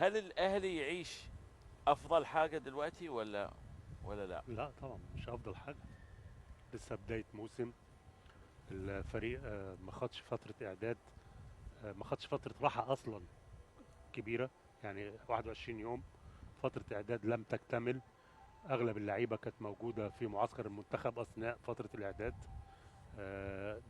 هل الاهلي يعيش افضل حاجه دلوقتي ولا لا؟ لا طبعا مش افضل حاجه. لسه بدايه موسم. الفريق ما خدش فتره اعداد، ما خدش فتره راحه اصلا كبيره. يعني 21 يوم فتره اعداد لم تكتمل. اغلب اللعيبه كانت موجوده في معسكر المنتخب اثناء فتره الاعداد.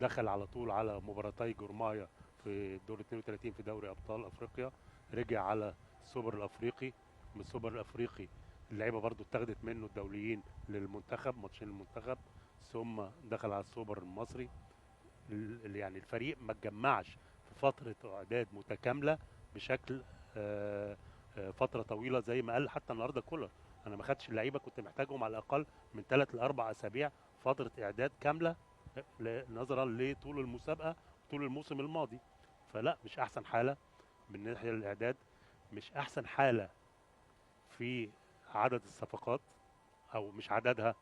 دخل على طول على مباراتي جورمايا في دور 32 في دوري ابطال افريقيا. رجع على السوبر الافريقي. من السوبر الافريقي اللعيبه برضو اتاخدت منه الدوليين للمنتخب، ماتشين المنتخب. ثم دخل على السوبر المصري. يعني الفريق ما اتجمعش في فتره اعداد متكامله بشكل فتره طويله زي ما قال حتى النهارده كولر. انا ما خدتش اللعيبه، كنت محتاجهم على الاقل من 3 ل4 اسابيع فتره اعداد كامله نظرا لطول المسابقه وطول الموسم الماضي. فلا، مش احسن حاله من ناحيه الاعداد. مش احسن حاله في عدد الصفقات، او مش عددها،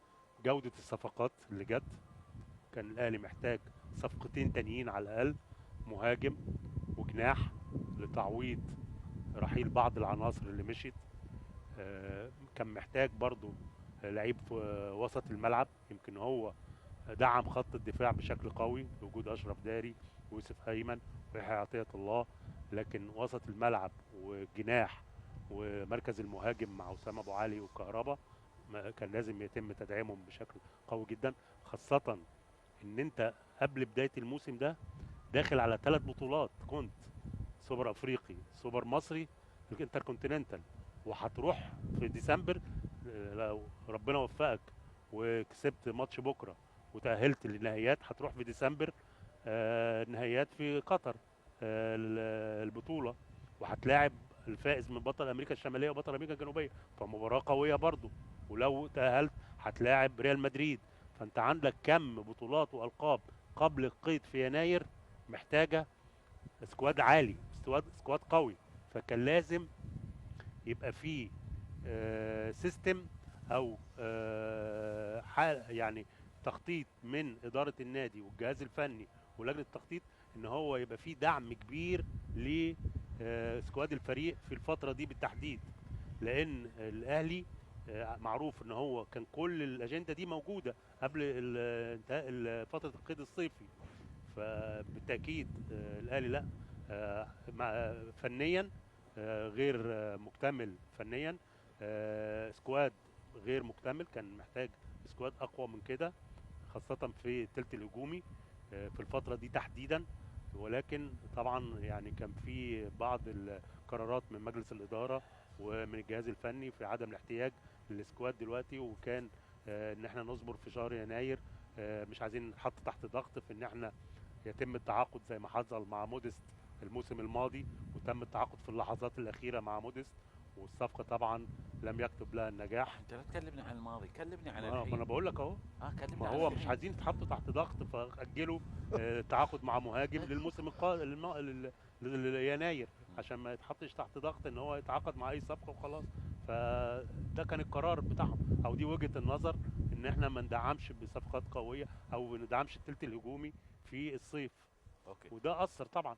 جوده الصفقات اللي جت. كان الاهلي محتاج صفقتين تانيين على الاقل، مهاجم وجناح لتعويض رحيل بعض العناصر اللي مشيت. كان محتاج برضو لعيب في وسط الملعب. يمكن هو دعم خط الدفاع بشكل قوي بوجود اشرف داري ويوسف ايمن ويحيى عطية الله. لكن وسط الملعب والجناح ومركز المهاجم مع اسامه ابو علي وكهربا كان لازم يتم تدعيمهم بشكل قوي جدا. خاصة ان انت قبل بداية الموسم ده داخل على 3 بطولات. كنت سوبر افريقي، سوبر مصري، الانتركونتيننتال. وهتروح في ديسمبر، لو ربنا وفقك وكسبت ماتش بكره وتأهلت للنهائيات، هتروح في ديسمبر نهائيات في قطر، البطولة. وهتلاعب الفائز من بطل امريكا الشمالية وبطل امريكا الجنوبية، فمباراة قوية برضو. ولو تأهلت هتلاعب ريال مدريد. فانت عندك كم بطولات والقاب قبل القيد في يناير، محتاجة سكواد عالي، سكواد قوي. فكان لازم يبقى فيه سيستم او يعني تخطيط من اداره النادي والجهاز الفني ولجنه التخطيط، ان هو يبقى فيه دعم كبير لسكواد الفريق في الفتره دي بالتحديد. لان الاهلي معروف ان هو كان كل الاجنده دي موجوده قبل انتهاء فتره القيد الصيفي. فبالتاكيد الاهلي لا، فنيا غير مكتمل فنيا. سكواد غير مكتمل، كان محتاج سكواد اقوى من كده، خاصة في الثلث الهجومي في الفترة دي تحديدا. ولكن طبعا يعني كان في بعض القرارات من مجلس الإدارة ومن الجهاز الفني في عدم الاحتياج للسكواد دلوقتي. وكان ان احنا نصبر في شهر يناير. مش عايزين نتحط تحت ضغط في ان احنا يتم التعاقد زي ما حصل مع موديست الموسم الماضي، وتم التعاقد في اللحظات الأخيرة مع موديست، والصفقة طبعا لم يكتب لها النجاح. انت لا تكلمني عن الماضي، كلمني عن ما انا الحين. بقول لك اهو. كلمني ما عن هو مش الحين. عايزين يتحطوا تحت ضغط فاجلوا تعاقد مع مهاجم للموسم القادم ليناير، عشان ما يتحطش تحت ضغط ان هو يتعاقد مع اي صفقه وخلاص. فده كان القرار بتاعهم، او دي وجهه النظر، ان احنا ما ندعمش بصفقات قويه او ما ندعمش الثلث الهجومي في الصيف. اوكي. وده اثر طبعا.